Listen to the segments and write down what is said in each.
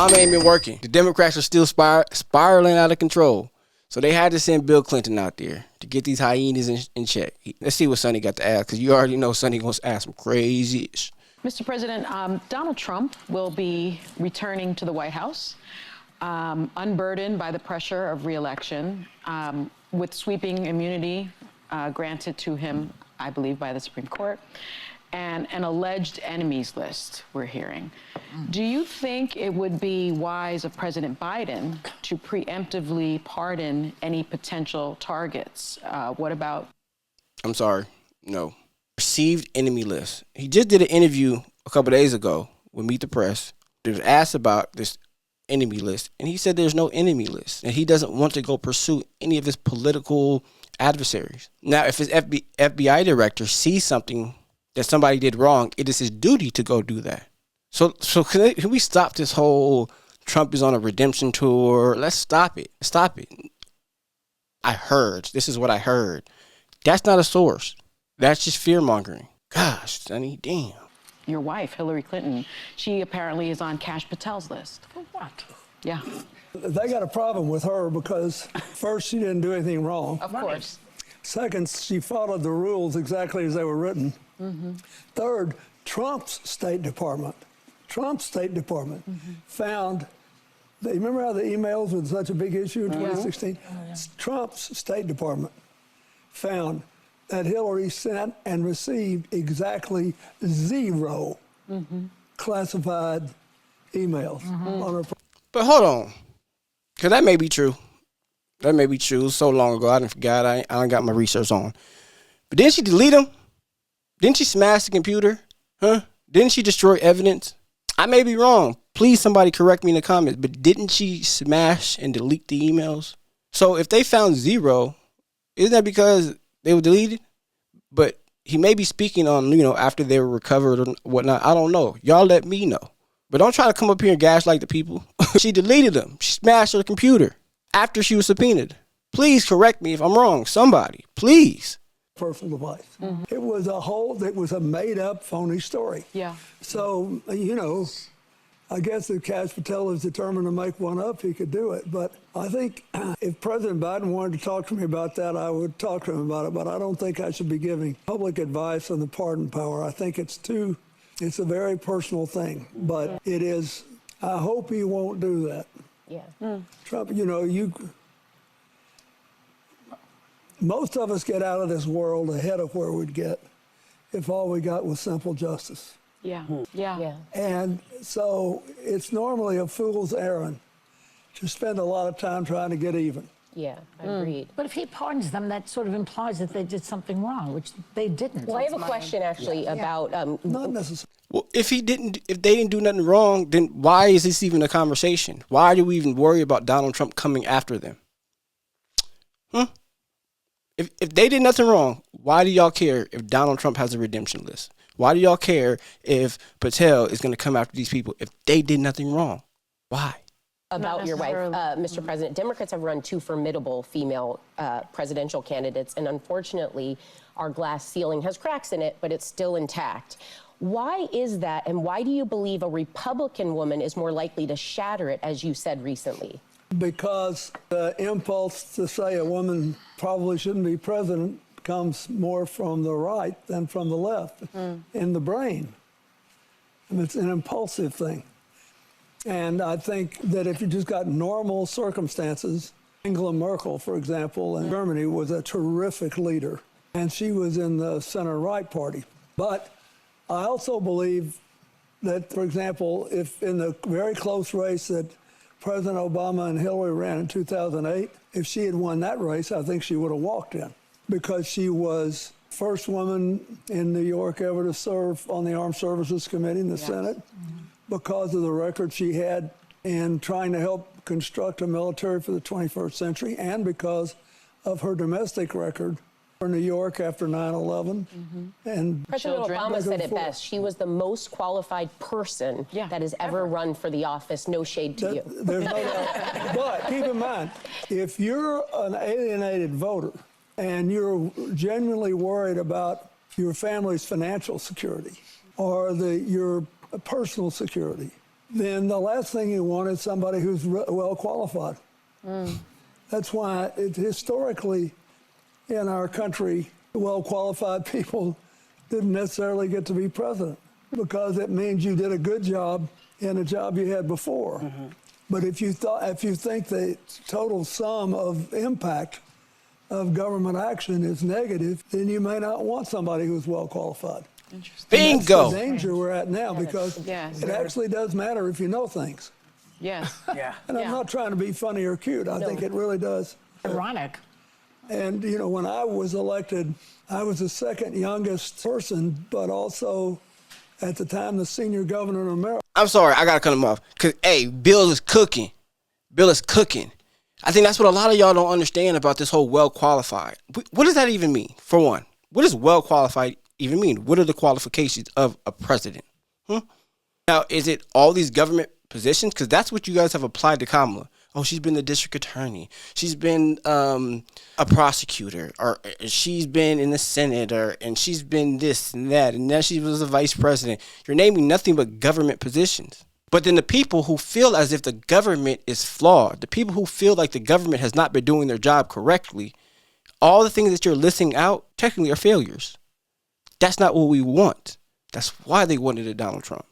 Obama ain't been working. The Democrats are still spiraling out of control. So they had to send Bill Clinton out there to get these hyenas in check. Let's see what Sonny got to ask, because you already know Sonny wants to ask some crazy ish. Mr. President, Donald Trump will be returning to the White House, unburdened by the pressure of re-election, with sweeping immunity granted to him, I believe, by the Supreme Court, and an alleged enemies list we're hearing. Do you think it would be wise of President Biden to preemptively pardon any potential targets? What about? I'm sorry, no. Perceived enemy list. He just did an interview a couple days ago with Meet the Press. He was asked about this enemy list, and he said there's no enemy list, and he doesn't want to go pursue any of his political adversaries. Now, if his FBI director sees something that somebody did wrong, it is his duty to go do that. So can we stop this whole Trump is on a redemption tour? Let's stop it. Stop it. This is what I heard. That's not a source. That's just fear-mongering. Gosh, Sonny, damn. Your wife, Hillary Clinton, she apparently is on Kash Patel's list. For what? Yeah. They got a problem with her because, first, she didn't do anything wrong. Of course. Second, she followed the rules exactly as they were written. Mm-hmm. Third, Trump's State Department found, remember how the emails were such a big issue in 2016? Oh, yeah. Trump's State Department found that Hillary sent and received exactly 0 classified emails on her. But hold on, because that may be true. That may be true. It was so long ago, I didn't forget. I don't got my research on. But didn't she delete them? Didn't she smash the computer? Huh? Didn't she destroy evidence? I may be wrong. Please, somebody correct me in the comments. But didn't she smash and delete the emails? So if they found 0, isn't that because they were deleted? But he may be speaking on, after they were recovered or whatnot. I don't know. Y'all let me know. But don't try to come up here and gaslight the people. She deleted them. She smashed her computer after she was subpoenaed. Please correct me if I'm wrong. Somebody, please. Personal device. Mm-hmm. It was a made-up, phony story. Yeah. So, I guess if Kash Patel is determined to make one up, he could do it. But I think if President Biden wanted to talk to me about that, I would talk to him about it. But I don't think I should be giving public advice on the pardon power. I think it's a very personal thing. But it is, I hope he won't do that. Yeah. Trump, most of us get out of this world ahead of where we'd get if all we got was simple justice. Yeah. Yeah. And so it's normally a fool's errand to spend a lot of time trying to get even. Yeah, agreed. But if he pardons them, that sort of implies that they did something wrong, which they didn't. Well, I have a question actually about Not necessarily. Well, if they didn't do nothing wrong, then why is this even a conversation? Why do we even worry about Donald Trump coming after them? If they did nothing wrong, why do y'all care if Donald Trump has a redemption list? Why do y'all care if Patel is going to come after these people if they did nothing wrong? Why? About your wife, Mr. President, Democrats have run 2 formidable female presidential candidates, and unfortunately, our glass ceiling has cracks in it, but it's still intact. Why is that, and why do you believe a Republican woman is more likely to shatter it, as you said recently? Because the impulse to say a woman probably shouldn't be president comes more from the right than from the left in the brain. And it's an impulsive thing. And I think that if you just got normal circumstances, Angela Merkel, for example, in Germany was a terrific leader. And she was in the center-right party. But I also believe that, for example, if in the very close race that President Obama and Hillary ran in 2008, if she had won that race, I think she would have walked in, because she was first woman in New York ever to serve on the Armed Services Committee in the Senate, because of the record she had in trying to help construct a military for the 21st century, and because of her domestic record for New York after 9/11. And President Obama said it best. She was the most qualified person that has ever run for the office. No shade to you. There's no doubt. But keep in mind, if you're an alienated voter and you're genuinely worried about your family's financial security or your personal security, then the last thing you want is somebody who's well qualified. That's why historically in our country, well qualified people didn't necessarily get to be president because it means you did a good job in a job you had before. But if you think the total sum of impact of government action is negative, then you may not want somebody who's well qualified. Bingo. That's the danger we're at now because Yes. it actually does matter if you know things. Yes. Yeah. And I'm not trying to be funny or cute. I think it really does. Ironic. And, you know, when I was elected, I was the second youngest person, but also at the time the senior governor of America. I'm sorry, I gotta cut him off. Cause hey, Bill is cooking. Bill is cooking. I think that's what a lot of y'all don't understand about this whole well qualified. What does that even mean? For one, what does well qualified even mean? What are the qualifications of a president? Now, is it all these government positions? Because that's what you guys have applied to Kamala. Oh, she's been the district attorney. She's been a prosecutor, or she's been in the Senate, and she's been this and that, and now she was a vice president. You're naming nothing but government positions. But then the people who feel as if the government is flawed, the people who feel like the government has not been doing their job correctly, all the things that you're listing out technically are failures. That's not what we want. That's why they wanted a Donald Trump.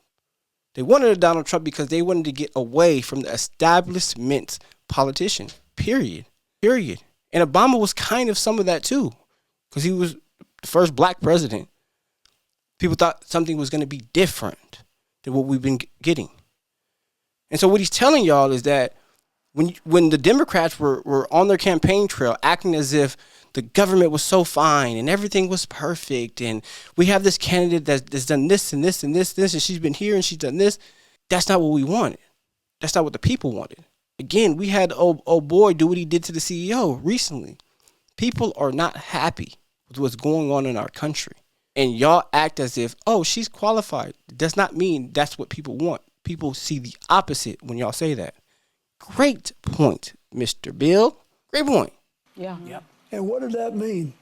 They wanted a Donald Trump because they wanted to get away from the establishment politician, period. And Obama was kind of some of that too, because he was the first black president. People thought something was going to be different than what we've been getting. And so what he's telling y'all is that when the Democrats were on their campaign trail acting as if the government was so fine and everything was perfect and we have this candidate that's done this and this and this and she's been here and she's done this, that's not what we wanted. That's not what the people wanted. Again, we had old boy do what he did to the CEO recently. People are not happy with what's going on in our country. And y'all act as if, oh, she's qualified. It does not mean that's what people want. People see the opposite when y'all say that. Great point, Mr. Bill. Great point. Yeah. Yep. And what did that mean?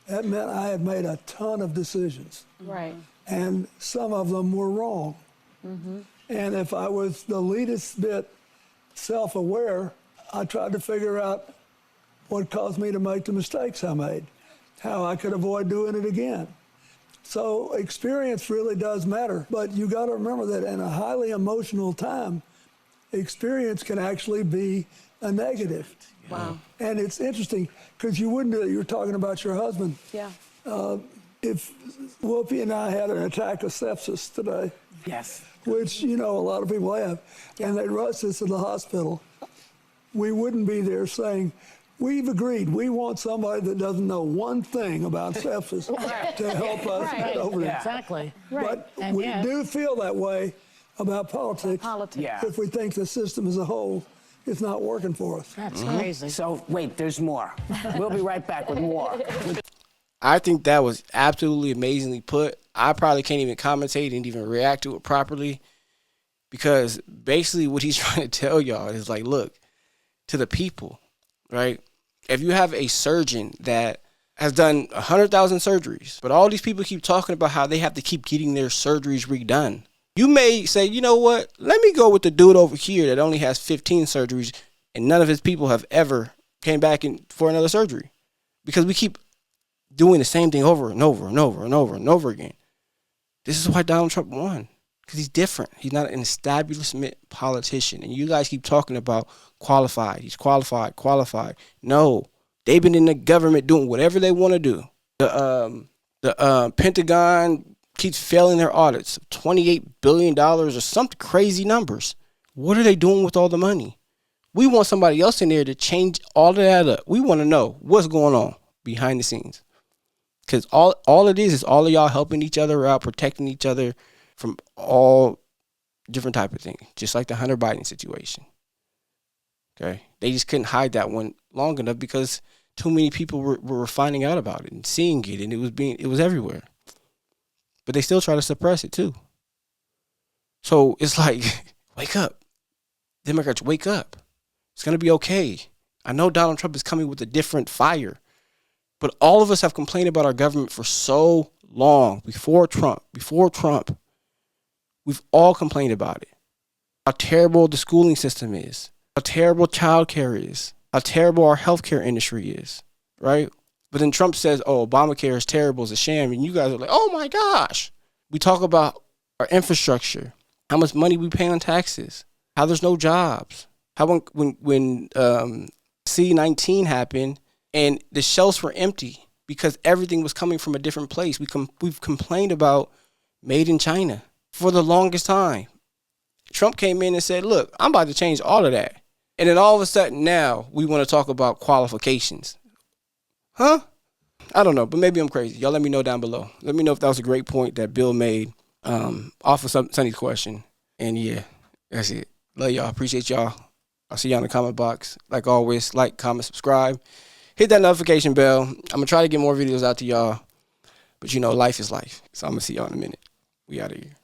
That meant I had made a ton of decisions. Right. And some of them were wrong. And if I was the least bit self-aware, I tried to figure out what caused me to make the mistakes I made, how I could avoid doing it again. So experience really does matter. But you got to remember that in a highly emotional time, experience can actually be a negative. Wow. And it's interesting because you wouldn't do it. You're talking about your husband. Yeah. If Whoopi and I had an attack of sepsis today, Yes. which, you know, a lot of people have, and they rushed us to the hospital, we wouldn't be there saying, we've agreed, we want somebody that doesn't know one thing about sepsis to help us get over that. Exactly. But And we yet- do feel that way about politics. Yeah. If we think the system as a whole is not working for us. That's crazy. So, wait, there's more. We'll be right back with more. I think that was absolutely amazingly put. I probably can't even commentate and even react to it properly because basically what he's trying to tell y'all is like, look, to the people, right? If you have a surgeon that has done 100,000 surgeries, but all these people keep talking about how they have to keep getting their surgeries redone, you may say, you know what, let me go with the dude over here that only has 15 surgeries and none of his people have ever came back for another surgery because we keep doing the same thing over and over and over and over and over again. This is why Donald Trump won, because he's different. He's not an establishment politician. And you guys keep talking about qualified. He's qualified. No, they've been in the government doing whatever they want to do. The Pentagon keeps failing their audits, $28 billion or some crazy numbers. What are they doing with all the money? We want somebody else in there to change all of that up. We want to know what's going on behind the scenes. Because all it is all of y'all helping each other out, protecting each other from all different type of things, just like the Hunter Biden situation. Okay, they just couldn't hide that one long enough because too many people were finding out about it and seeing it, and it was everywhere. But they still try to suppress it too. So it's like, wake up, Democrats, wake up. It's gonna be okay. I know Donald Trump is coming with a different fire. But all of us have complained about our government for so long. Before Trump, we've all complained about it. how terrible the schooling system is, how terrible childcare is, how terrible our healthcare industry is, right? But then Trump says, oh, Obamacare is terrible, it's a sham. And you guys are like, oh my gosh. We talk about our infrastructure, how much money we pay on taxes, how there's no jobs, how when C-19 happened and the shelves were empty because everything was coming from a different place. We've complained about made in China for the longest time. Trump came in and said, look, I'm about to change all of that. And then all of a sudden now we want to talk about qualifications. Huh? I don't know, but maybe I'm crazy. Y'all let me know down below. Let me know if that was a great point that Bill made off of Sonny's question. And yeah, that's it. Love y'all. Appreciate y'all. I'll see y'all in the comment box. Like always, like, comment, subscribe. Hit that notification bell. I'm going to try to get more videos out to y'all. But you know, life is life. So I'm going to see y'all in a minute. We out of here.